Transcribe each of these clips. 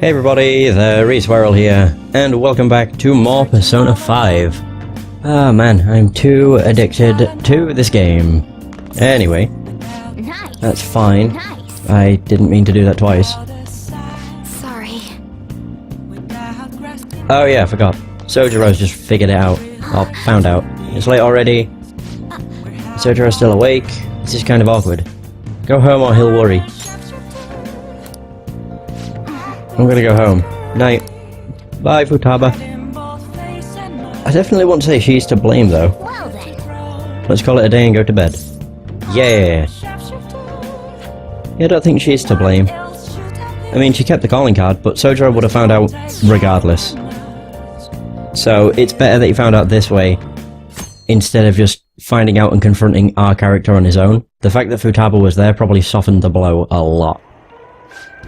Hey everybody, the Reswirl here, and welcome back to more Persona 5. Ah man, I'm too addicted to this game. Anyway, that's fine. I didn't mean to do that twice. Sorry. Oh yeah, I forgot. Sojiro's just figured it out. Or found out. It's late already. Sojiro's still awake. This is kind of awkward. Go home or he'll worry. I'm gonna go home. Night. Bye, Futaba. I definitely won't say she's to blame, though. Well then. Let's call it a day and go to bed. Yeah. I don't think she's to blame. I mean, she kept the calling card, but Sojiro would have found out regardless. So, it's better that he found out this way, instead of just finding out and confronting our character on his own. The fact that Futaba was there probably softened the blow a lot.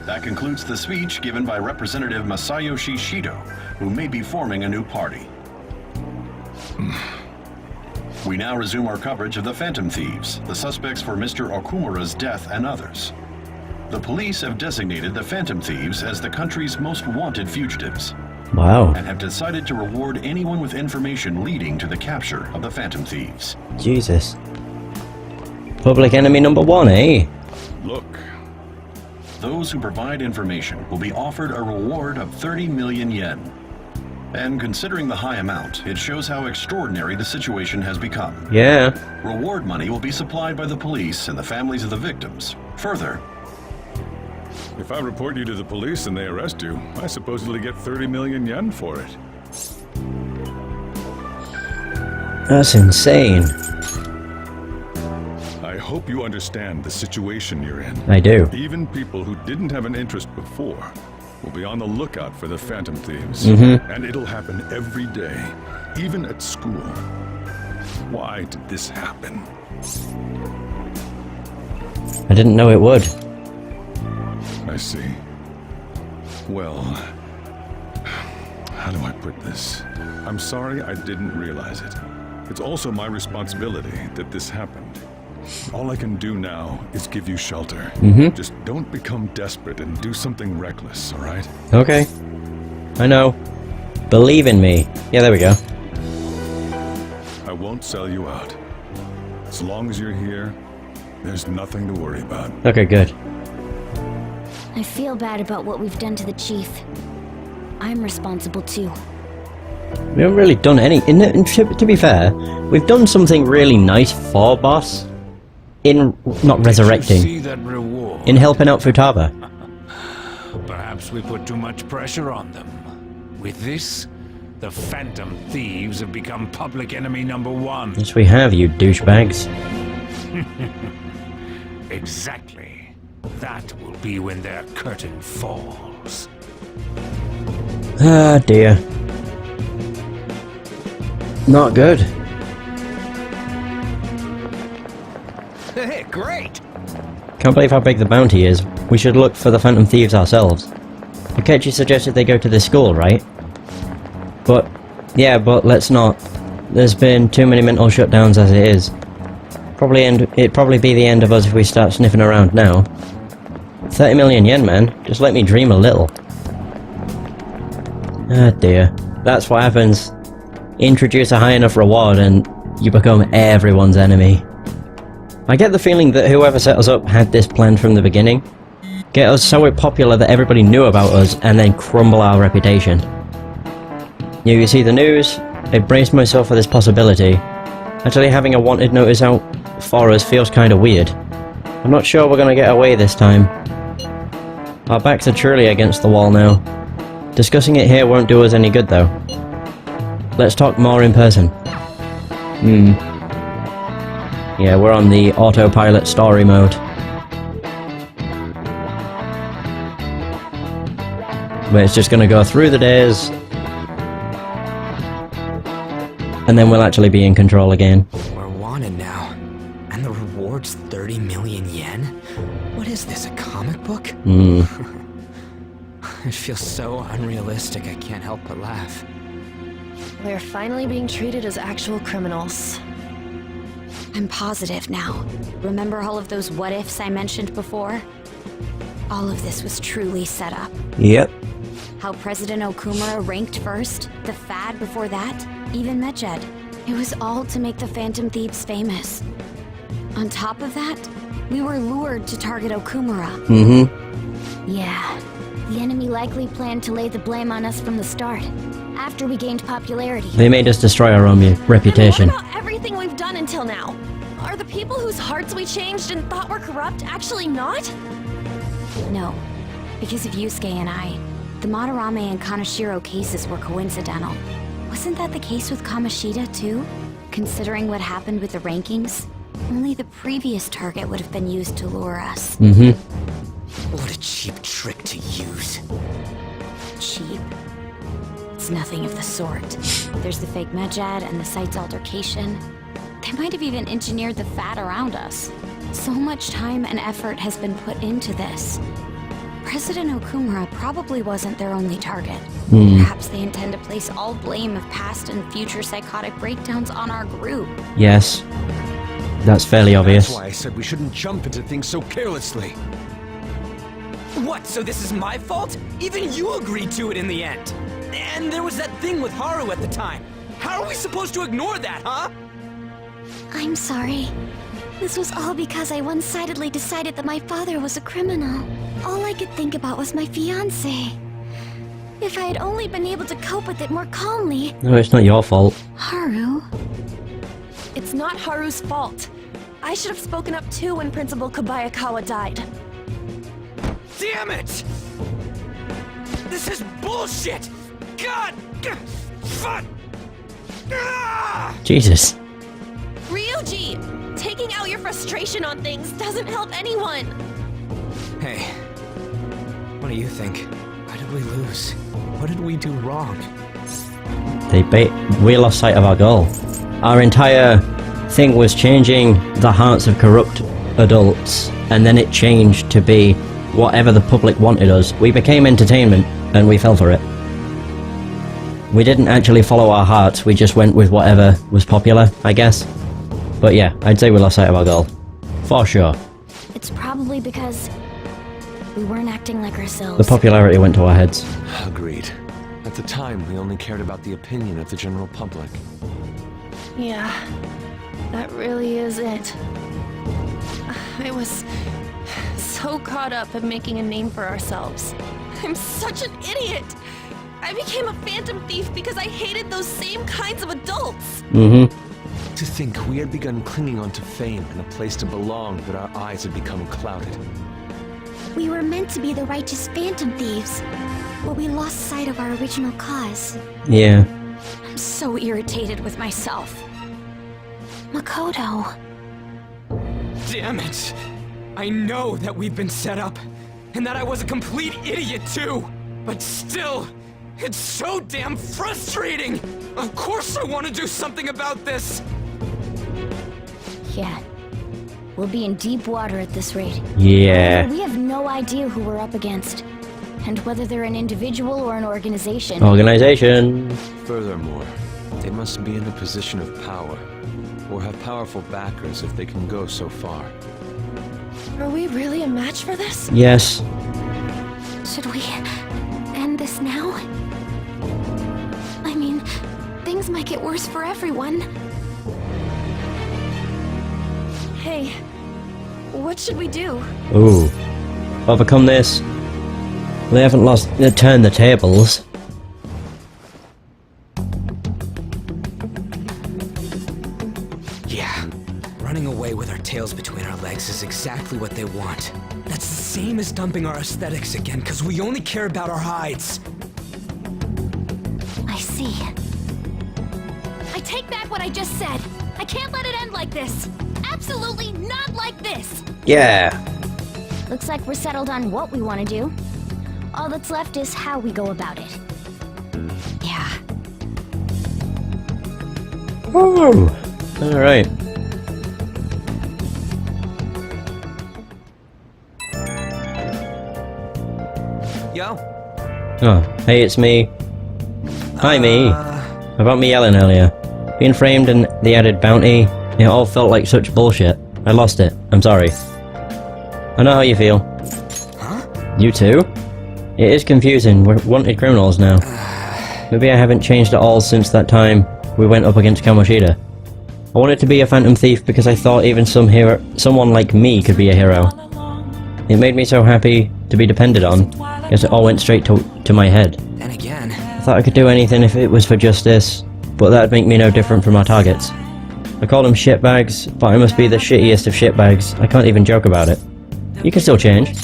That concludes the speech given by Representative Masayoshi Shido, who may be forming a new party. We now resume our coverage of the Phantom Thieves, the suspects for Mr. Okumura's death and others. The police have designated the Phantom Thieves as the country's most wanted fugitives. Wow. And have decided to reward anyone with information leading to the capture of the Phantom Thieves. Jesus. Public enemy number one, eh? Look. Those who provide information will be offered a reward of 30 million yen. And considering the high amount, it shows how extraordinary the situation has become. Yeah. Reward money will be supplied by the police and the families of the victims. Further, if I report you to the police and they arrest you, I supposedly get 30 million yen for it. That's insane. I hope you understand the situation you're in. I do. Even people who didn't have an interest before will be on the lookout for the Phantom Thieves. And it'll happen every day, even at school. Why did this happen? I didn't know it would. I see. Well, how do I put this? I'm sorry I didn't realize it. It's also my responsibility that this happened. All I can do now is give you shelter. Just don't become desperate and do something reckless, alright? Okay. I know. Believe in me. Yeah, there we go. I won't sell you out. As long as you're here, there's nothing to worry about. Okay, good. I feel bad about what we've done to the chief. I'm responsible too. We haven't really done any... To be fair, we've done something really nice for Boss. In not resurrecting. See that reward? In helping out Futaba. Perhaps we put too much pressure on them. With this, the Phantom Thieves have become public enemy number one. Yes, we have, you douchebags. Exactly. That will be when their curtain falls. Ah, dear. Not good. Hey, great! Can't believe how big the bounty is. We should look for the Phantom Thieves ourselves. Akechi suggested they go to this school, right? But, yeah, but let's not. There's been too many mental shutdowns as it is. It'd probably be the end of us if we start sniffing around now. 30 million yen, man. Just let me dream a little. Ah, dear. That's what happens. Introduce a high enough reward and you become everyone's enemy. I get the feeling that whoever set us up had this planned from the beginning. Get us so popular that everybody knew about us and then crumble our reputation. You see the news? I braced myself for this possibility. Actually having a wanted notice out for us feels kinda weird. I'm not sure we're gonna get away this time. Our backs are truly against the wall now. Discussing it here won't do us any good though. Let's talk more in person. Yeah, we're on the autopilot story mode. Where it's just gonna go through the days. And then we'll actually be in control again. We're wanted now. And the reward's 30 million yen? What is this, a comic book? It feels so unrealistic I can't help but laugh. We're finally being treated as actual criminals. I'm positive now. Remember all of those what-ifs I mentioned before? All of this was truly set up. Yep. How President Okumura ranked first, the Fad before that, even Medjed. It was all to make the Phantom Thieves famous. On top of that, we were lured to target Okumura. Yeah, the enemy likely planned to lay the blame on us from the start, after we gained popularity. They made us destroy our own reputation. And what about everything we've done until now? Are the people whose hearts we changed and thought were corrupt actually not? No, because of Yusuke and I, the Madarame and Kaneshiro cases were coincidental. Wasn't that the case with Kamoshida, too? Considering what happened with the rankings, only the previous target would have been used to lure us. What a cheap trick to use. Cheap? It's nothing of the sort. There's the fake Medjed and the site's altercation. They might have even engineered the Fat around us. So much time and effort has been put into this. President Okumura probably wasn't their only target. Perhaps they intend to place all blame of past and future psychotic breakdowns on our group. Yes. That's fairly obvious. That's why I said we shouldn't jump into things so carelessly. What, so this is my fault? Even you agreed to it in the end. And there was that thing with Haru at the time. How are we supposed to ignore that, huh? I'm sorry. This was all because I one-sidedly decided that my father was a criminal. All I could think about was my fiancé. If I had only been able to cope with it more calmly... No, it's not your fault. Haru? It's not Haru's fault. I should have spoken up too when Principal Kobayakawa died. Damn it! This is bullshit! God! Fuck! Ah! Jesus. Ryuji! Taking out your frustration on things doesn't help anyone! Hey, what do you think? Why did we lose? What did we do wrong? We lost sight of our goal. Our entire thing was changing the hearts of corrupt adults, and then it changed to be whatever the public wanted us. We became entertainment, and we fell for it. We didn't actually follow our hearts, we just went with whatever was popular, I guess. But yeah, I'd say we lost sight of our goal. For sure. It's probably because we weren't acting like ourselves. The popularity went to our heads. Agreed. At the time, we only cared about the opinion of the general public. Yeah, that really is it. I was so caught up in making a name for ourselves. I'm such an idiot! I became a phantom thief because I hated those same kinds of adults! To think we had begun clinging onto fame and a place to belong, that our eyes had become clouded. We were meant to be the righteous phantom thieves, but we lost sight of our original cause. Yeah. I'm so irritated with myself. Makoto. Damn it! I know that we've been set up, and that I was a complete idiot too! But still, it's so damn frustrating! Of course I want to do something about this! Yeah. We'll be in deep water at this rate. Yeah. We have no idea who we're up against, and whether they're an individual or an organization. Organization. Furthermore, they must be in a position of power, or have powerful backers if they can go so far. Are we really a match for this? Yes. Should we end this now? I mean, things might get worse for everyone. Hey, what should we do? Ooh. Overcome this. They haven't turned the tables. Yeah. Running away with our tails between our legs is exactly what they want. That's the same as dumping our aesthetics again, because we only care about our hides. I see. I take back what I just said. I can't let it end like this. Absolutely not like this. Yeah. Looks like we're settled on what we want to do. All that's left is how we go about it. Yeah. Woo! Alright. Yo. Oh, hey, it's me. Hi, me. About me yelling earlier. Being framed and the added bounty, it all felt like such bullshit. I lost it. I'm sorry. I know how you feel. Huh? You too? It is confusing. We're wanted criminals now. Maybe I haven't changed at all since that time we went up against Kamoshida. I wanted to be a phantom thief because I thought even someone like me could be a hero. It made me so happy to be depended on, because it all went straight to my head. Then again, I thought I could do anything if it was for justice, but that'd make me no different from our targets. I call them shitbags, but I must be the shittiest of shitbags. I can't even joke about it. You can still change.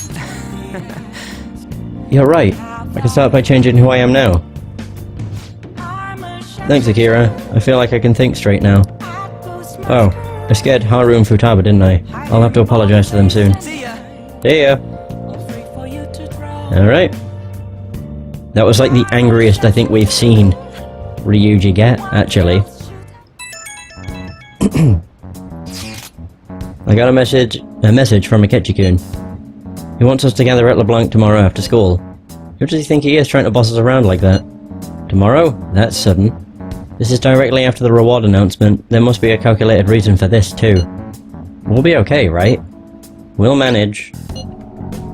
You're right. I can start by changing who I am now. Thanks, Akira. I feel like I can think straight now. Oh, I scared Haru and Futaba, didn't I? I'll have to apologize to them soon. see ya. See ya! Alright. That was like the angriest I think we've seen Ryuji get, actually. I got a message from Akechi-kun. He wants us to gather at LeBlanc tomorrow after school. Who does he think he is trying to boss us around like that? Tomorrow? That's sudden. This is directly after the reward announcement. There must be a calculated reason for this too. We'll be okay, right? We'll manage.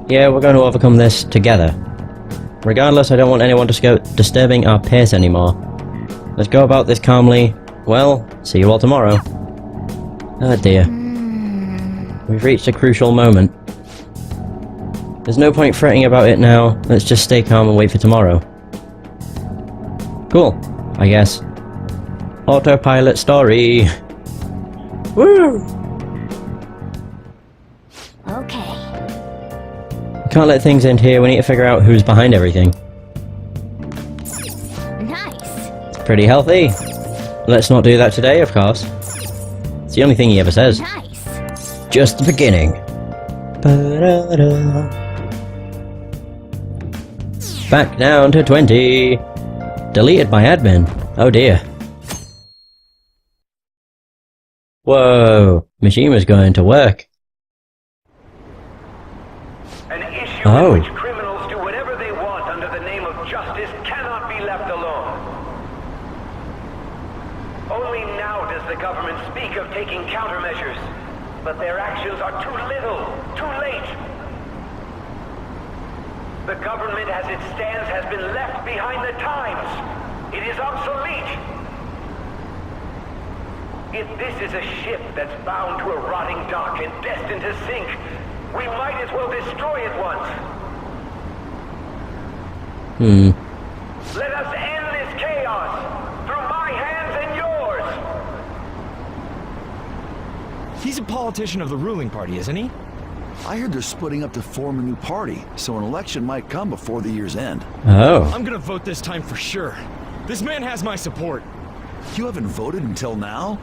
Yeah, we're going to overcome this together. Regardless, I don't want anyone disturbing our pace anymore. Let's go about this calmly. Well, see you all tomorrow. Oh dear. We've reached a crucial moment. There's no point fretting about it now. Let's just stay calm and wait for tomorrow. Cool, I guess. Autopilot story. Woo! Okay. We can't let things end here. We need to figure out who's behind everything. Nice. Pretty healthy. Let's not do that today, of course. It's the only thing he ever says. Nice. Just the beginning. Ba-da-da. Back down to 20. Deleted by admin. Oh dear. Whoa. Mishima's going to work. An issue Oh. in which criminals do whatever they want under the name of justice cannot be left alone. Only now does the government speak of taking countermeasures, but their actions are too little, too late. The government as it stands has been left behind the times. It is obsolete. If this is a ship that's bound to a rotting dock and destined to sink, we might as well destroy it once. Let us end this chaos through my hands and yours. He's a politician of the ruling party, isn't he? I heard they're splitting up to form a new party, so an election might come before the year's end. Oh. I'm gonna vote this time for sure. This man has my support. You haven't voted until now?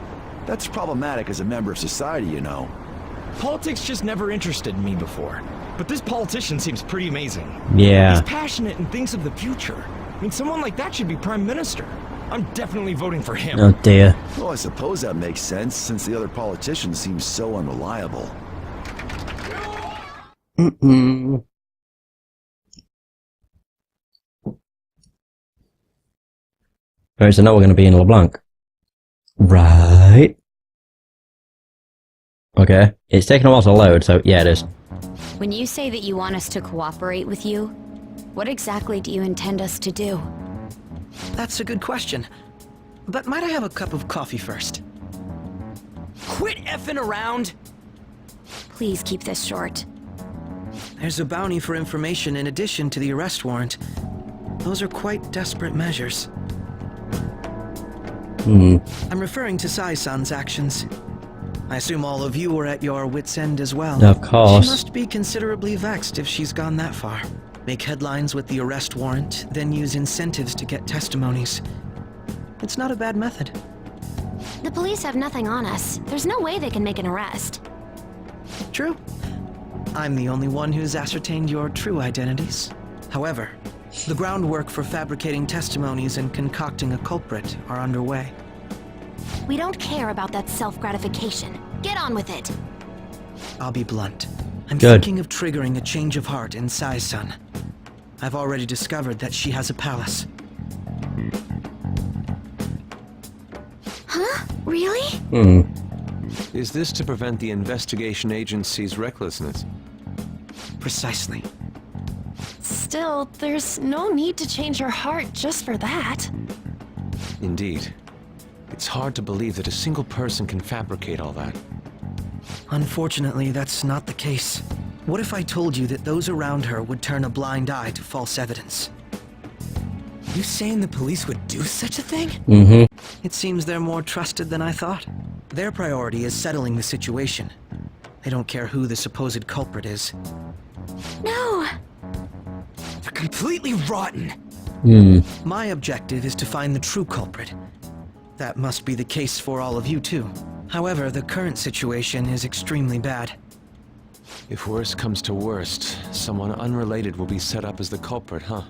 That's problematic as a member of society, you know. Politics just never interested me before. But this politician seems pretty amazing. Yeah. He's passionate and thinks of the future. I mean, someone like that should be prime minister. I'm definitely voting for him. Oh dear. Well, I suppose that makes sense, since the other politicians seem so unreliable. Alright, so now we're going to be in LeBlanc. Right. Okay. It's taken a while to load, so yeah, it is. When you say that you want us to cooperate with you, what exactly do you intend us to do? That's a good question. But might I have a cup of coffee first? Quit effing around! Please keep this short. There's a bounty for information in addition to the arrest warrant. Those are quite desperate measures. I'm referring to Sai-san's actions. I assume all of you are at your wits' end as well. Of course. She must be considerably vexed if she's gone that far. Make headlines with the arrest warrant, then use incentives to get testimonies. It's not a bad method. The police have nothing on us. There's no way they can make an arrest. True. I'm the only one who's ascertained your true identities. However, the groundwork for fabricating testimonies and concocting a culprit are underway. We don't care about that self-gratification. Get on with it. I'll be blunt. I'm Good. thinking of triggering a change of heart in Sai-san. I've already discovered that she has a palace. Huh? Really? Is this to prevent the investigation agency's recklessness? Precisely. Still, there's no need to change her heart just for that. Indeed. It's hard to believe that a single person can fabricate all that. Unfortunately, that's not the case. What if I told you that those around her would turn a blind eye to false evidence? You saying the police would do such a thing? Mm-hmm. It seems they're more trusted than I thought. Their priority is settling the situation. They don't care who the supposed culprit is. No! They're completely rotten. My objective is to find the true culprit. That must be the case for all of you too. However, the current situation is extremely bad. If worst comes to worst, someone unrelated will be set up as the culprit, huh?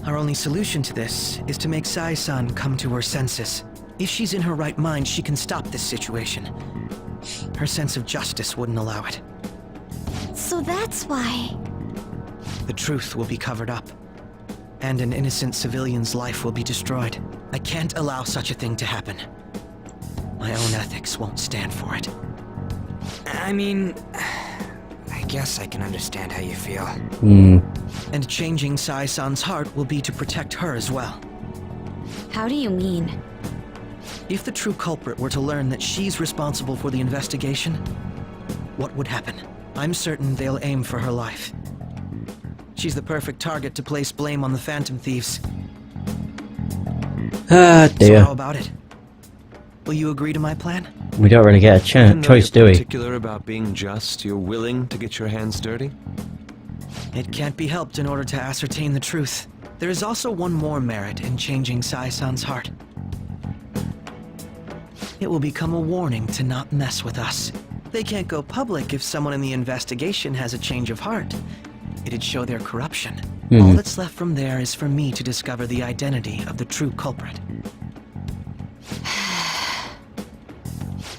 Our only solution to this is to make Sai-san come to her senses. If she's in her right mind, she can stop this situation. Her sense of justice wouldn't allow it. So that's why... The truth will be covered up, and an innocent civilian's life will be destroyed. I can't allow such a thing to happen. My own ethics won't stand for it. I mean... I guess I can understand how you feel. And changing Sai-san's heart will be to protect her as well. How do you mean? If the true culprit were to learn that she's responsible for the investigation, what would happen? I'm certain they'll aim for her life. She's the perfect target to place blame on the Phantom Thieves. Ah, So dear. how about it? Will you agree to my plan? We don't really get a Even though choice, do you're we? particular about being just, you're willing to get your hands dirty? It can't be helped in order to ascertain the truth. There is also one more merit in changing Sai-san's heart. It will become a warning to not mess with us. They can't go public if someone in the investigation has a change of heart. It'd show their corruption. All that's left from there is for me to discover the identity of the true culprit.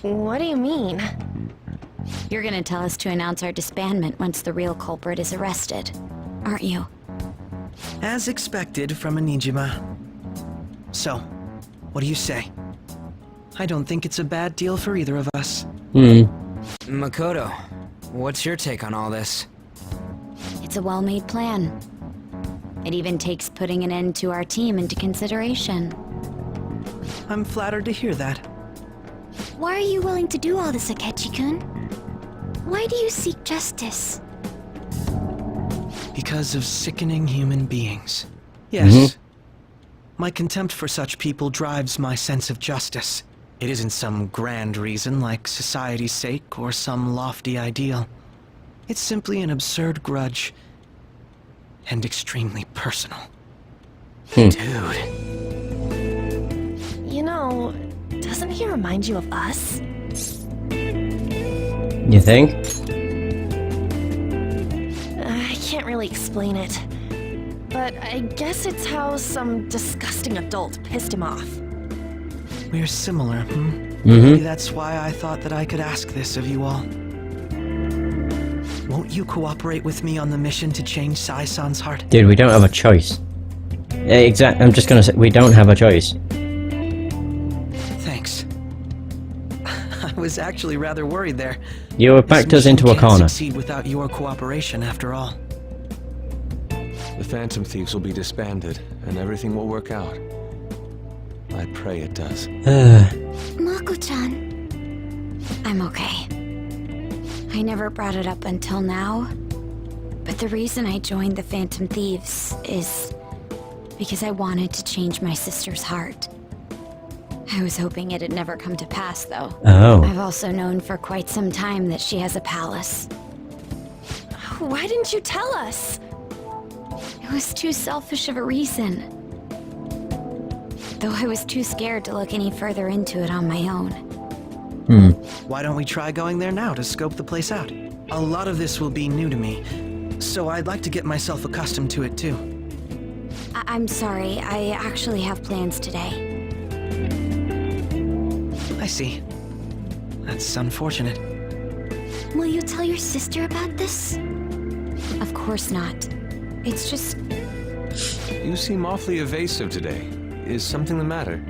What do you mean? You're gonna tell us to announce our disbandment once the real culprit is arrested, aren't you? As expected from a Nijima. So, what do you say? I don't think it's a bad deal for either of us. Makoto, what's your take on all this? It's a well-made plan. It even takes putting an end to our team into consideration. I'm flattered to hear that. Why are you willing to do all this, Akechi-kun? Why do you seek justice? Because of sickening human beings. Yes. My contempt for such people drives my sense of justice. It isn't some grand reason like society's sake or some lofty ideal. It's simply an absurd grudge. And extremely personal. Dude. You know, doesn't he remind you of us? You think? I can't really explain it. But I guess it's how some disgusting adult pissed him off. We're similar, Maybe that's why I thought that I could ask this of you all. Won't you cooperate with me on the mission to change Sai-san's heart? Dude, we don't have a choice. Exactly. I'm just gonna say, we don't have a choice. Thanks. I was actually rather worried there. You have backed us into a Can't corner. succeed without your cooperation, after all. The Phantom Thieves will be disbanded, and everything will work out. I pray it does. Mako-chan. I'm okay. I never brought it up until now, but the reason I joined the Phantom Thieves is because I wanted to change my sister's heart. I was hoping it'd never come to pass, though. Oh. I've also known for quite some time that she has a palace. Why didn't you tell us? It was too selfish of a reason. Though I was too scared to look any further into it on my own. Why don't we try going there now to scope the place out? A lot of this will be new to me, so I'd like to get myself accustomed to it too. I'm sorry, I actually have plans today. I see. That's unfortunate. Will you tell your sister about this? Of course not. It's just... You seem awfully evasive today. Is something the matter?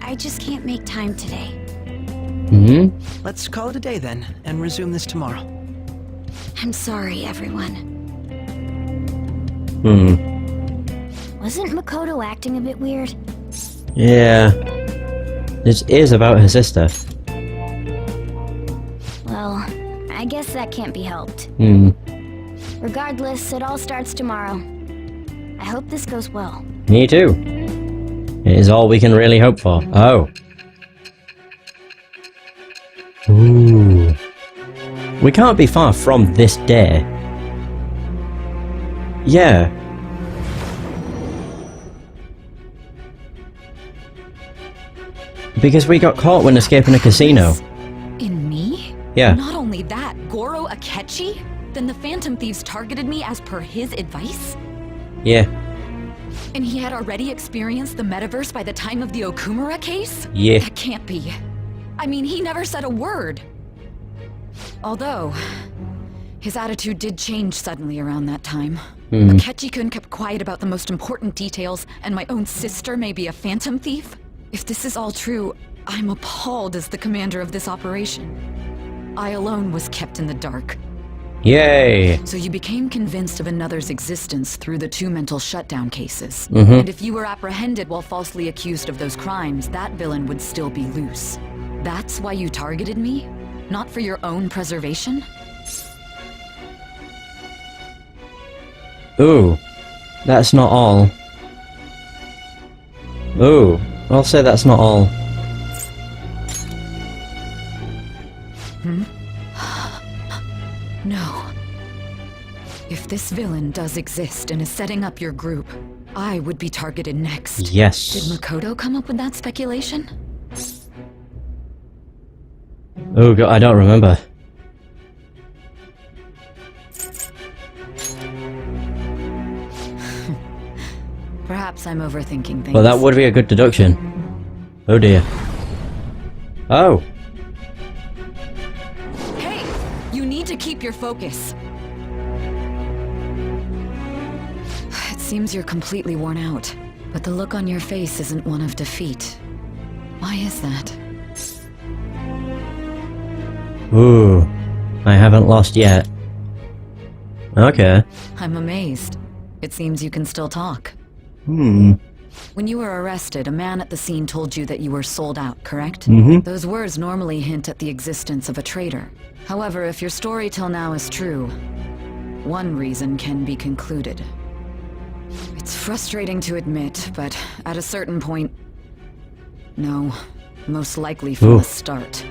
I just can't make time today. Let's call it a day then, and resume this tomorrow. I'm sorry, everyone. Wasn't Makoto acting a bit weird? Yeah. This is about her sister. Well, I guess that can't be helped. Regardless, it all starts tomorrow. I hope this goes well. Me too. It is all we can really hope for. Oh. Ooh. We can't be far from this day. Yeah. Because we got caught when escaping a casino. In me? Yeah. Not only that, Goro Akechi? Then the Phantom Thieves targeted me as per his advice? Yeah. And he had already experienced the metaverse by the time of the Okumura case? Yeah. That can't be. I mean, he never said a word. Although, his attitude did change suddenly around that time. Akechi-kun kept quiet about the most important details, and my own sister may be a Phantom Thief? If this is all true, I'm appalled as the commander of this operation. I alone was kept in the dark. Yay! So you became convinced of another's existence through the 2 mental shutdown cases. And if you were apprehended while falsely accused of those crimes, that villain would still be loose. That's why you targeted me? Not for your own preservation? Ooh. That's not all. Ooh. I'll say that's not all. No. If this villain does exist and is setting up your group, I would be targeted next. Yes. Did Makoto come up with that speculation? Oh god, I don't remember. Perhaps I'm overthinking things. Well, that would be a good deduction. Oh dear. Oh. Hey! You need to keep your focus. It seems you're completely worn out, but the look on your face isn't one of defeat. Why is that? Ooh. I haven't lost yet. Okay. I'm amazed. It seems you can still talk. When you were arrested, a man at the scene told you that you were sold out, correct? Those words normally hint at the existence of a traitor. However, if your story till now is true, one reason can be concluded. It's frustrating to admit, but at a certain point... No, most likely from the start.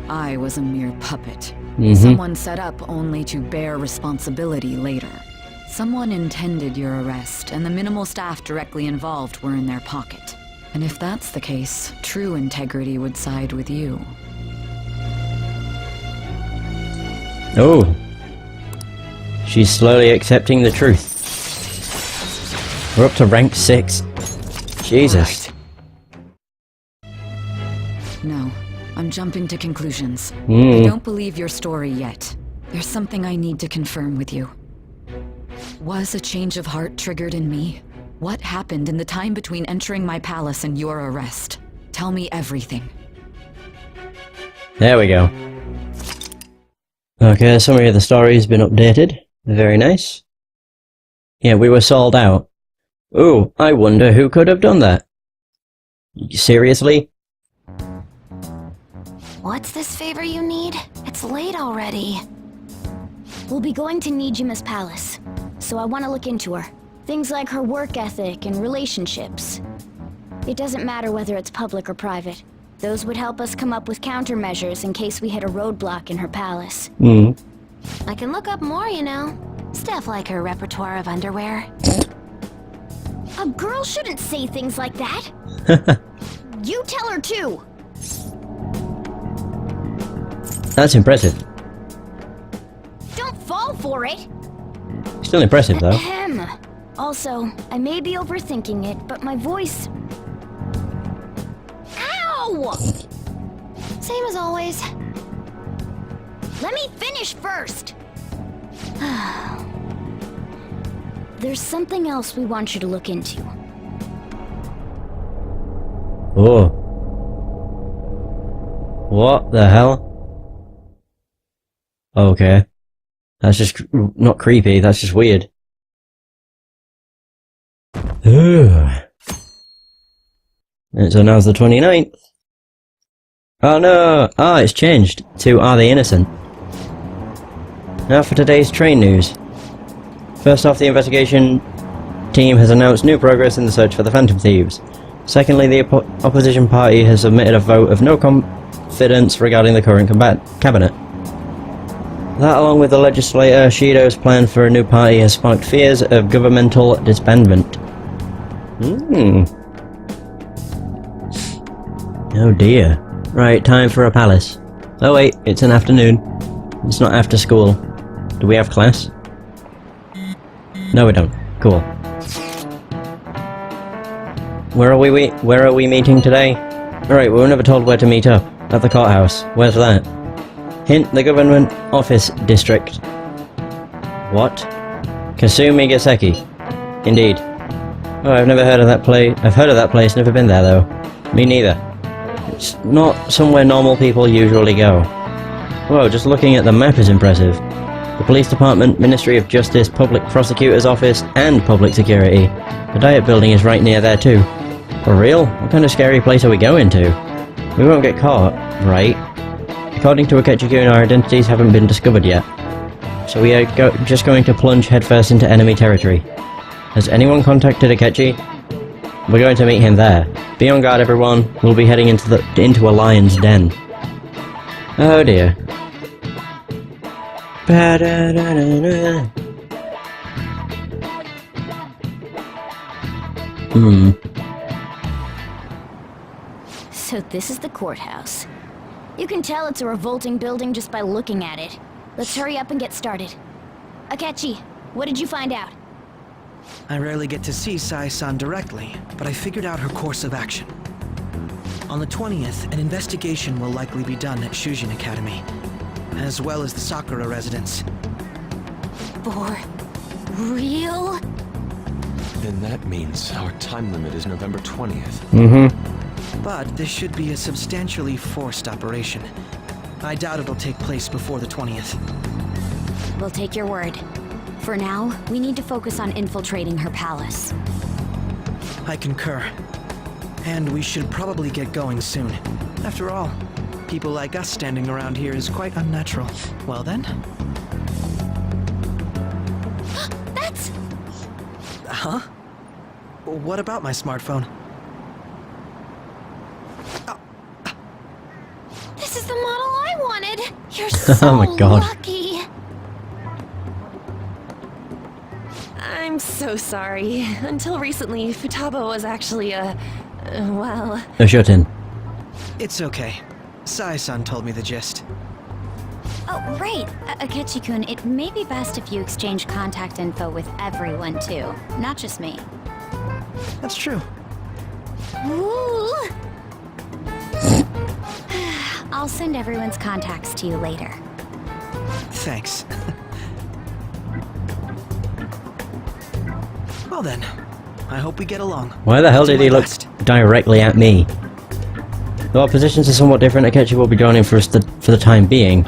I was a mere puppet. Someone set up only to bear responsibility later. Someone intended your arrest, and the minimal staff directly involved were in their pocket. And if that's the case, true integrity would side with you. Oh. She's slowly accepting the truth. We're up to rank 6. Jesus. No, I'm jumping to conclusions. I don't believe your story yet. There's something I need to confirm with you. Was a change of heart triggered in me? What happened in the time between entering my palace and your arrest? Tell me everything. There we go. Okay, a summary of the story has been updated. Very nice. Yeah, we were sold out. Ooh, I wonder who could have done that. Seriously? What's this favor you need? It's late already. We'll be going to Nijima's palace, so I want to look into her. Things like her work ethic and relationships. It doesn't matter whether it's public or private. Those would help us come up with countermeasures in case we hit a roadblock in her palace. I can look up more, you know. Stuff like her repertoire of underwear. A girl shouldn't say things like that. You tell her too. That's impressive. Don't fall for it. Still impressive, though. Also, I may be overthinking it, but my voice... Ow! Same as always. Let me finish first. There's something else we want you to look into. Oh. What the hell? Okay. That's just not creepy, that's just weird. And so now's the 29th. Oh no! Ah, it's changed to Are They Innocent? Now for today's train news. First off, the investigation team has announced new progress in the search for the Phantom Thieves. Secondly, the opposition party has submitted a vote of no confidence regarding the current cabinet. That, along with the legislator Shido's plan for a new party, has sparked fears of governmental disbandment. Oh dear. Right, time for a palace. Oh wait, it's an afternoon. It's not after school. Do we have class? No, we don't. Cool. Where are we meeting today? Alright, we were never told where to meet up. At the courthouse. Where's that? Hint, the government office district. What? Kasumi Gaseki. Indeed. Oh, I've never heard of that place. I've heard of that place, never been there though. Me neither. It's not somewhere normal people usually go. Whoa, just looking at the map is impressive. The police department, Ministry of Justice, Public Prosecutor's Office, and Public Security. The Diet Building is right near there too. For real? What kind of scary place are we going to? We won't get caught, right? According to Akechi-kun, our identities haven't been discovered yet. So we are just going to plunge headfirst into enemy territory. Has anyone contacted Akechi? We're going to meet him there. Be on guard, everyone. We'll be heading into a lion's den. Oh dear. So this is the courthouse. You can tell it's a revolting building just by looking at it. Let's hurry up and get started. Akechi, what did you find out? I rarely get to see Sai-san directly, but I figured out her course of action. On the 20th, an investigation will likely be done at Shujin Academy, as well as the Sakura residence. For real? Then that means our time limit is November 20th. But this should be a substantially forced operation. I doubt it'll take place before the 20th. We'll take your word. For now, we need to focus on infiltrating her palace. I concur. And we should probably get going soon. After all, people like us standing around here is quite unnatural. Well then? That's... Huh? What about my smartphone? This is the model I wanted! You're so Oh my god. lucky! I'm so sorry. Until recently, Futaba was actually well... A shut-in. It's okay. Sai-san told me the gist. Oh, right. Akechi-kun, it may be best if you exchange contact info with everyone, too. Not just me. That's true. Ooh. I'll send everyone's contacts to you later. Thanks. Well then, I hope we get along. Why the hell did he look directly at me? Though our positions are somewhat different, Akechi will be joining for us for the time being.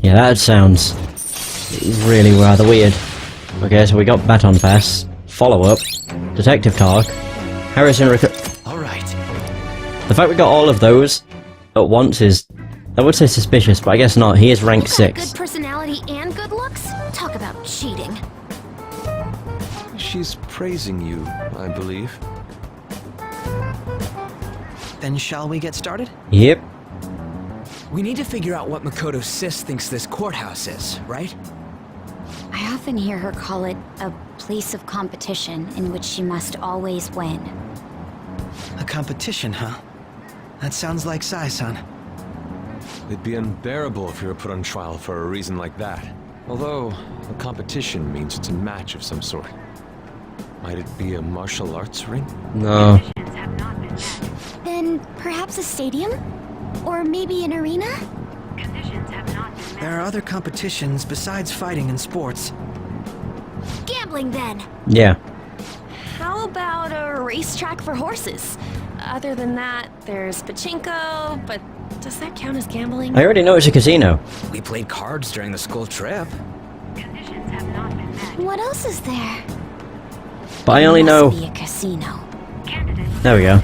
Yeah, that sounds really rather weird. Okay, so we got Baton Pass, follow-up, Detective Talk, Harrison Alright. The fact we got all of those at once is, I would say suspicious, but I guess not. He is rank 6. Good personality and good looks? Talk about cheating. She's praising you, I believe. Then shall we get started? Yep. We need to figure out what Makoto Sis thinks this courthouse is, right? I often hear her call it a place of competition in which she must always win. A competition, huh? That sounds like Sai-san. It'd be unbearable if you were put on trial for a reason like that. Although, a competition means it's a match of some sort. Might it be a martial arts ring? No. Then perhaps a stadium? Or maybe an arena? There are other competitions besides fighting and sports. Gambling then! Yeah. How about a racetrack for horses? Other than that, there's pachinko, but does that count as gambling? I already know it's a casino. We played cards during the school trip. What else is there? But I only know... Must be a casino. There we go.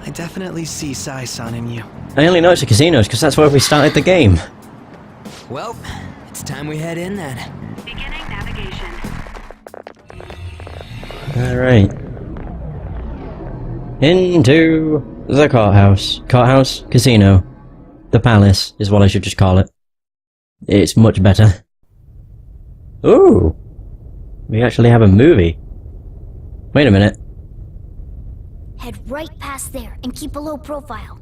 I definitely see Sai-san in you. I only know it's a casino because that's where we started the game. Well, it's time we head in then. Beginning navigation. Alright. Into the courthouse. Courthouse? Casino. The palace is what I should just call it. It's much better. Ooh! We actually have a movie. Wait a minute. Head right past there and keep a low profile.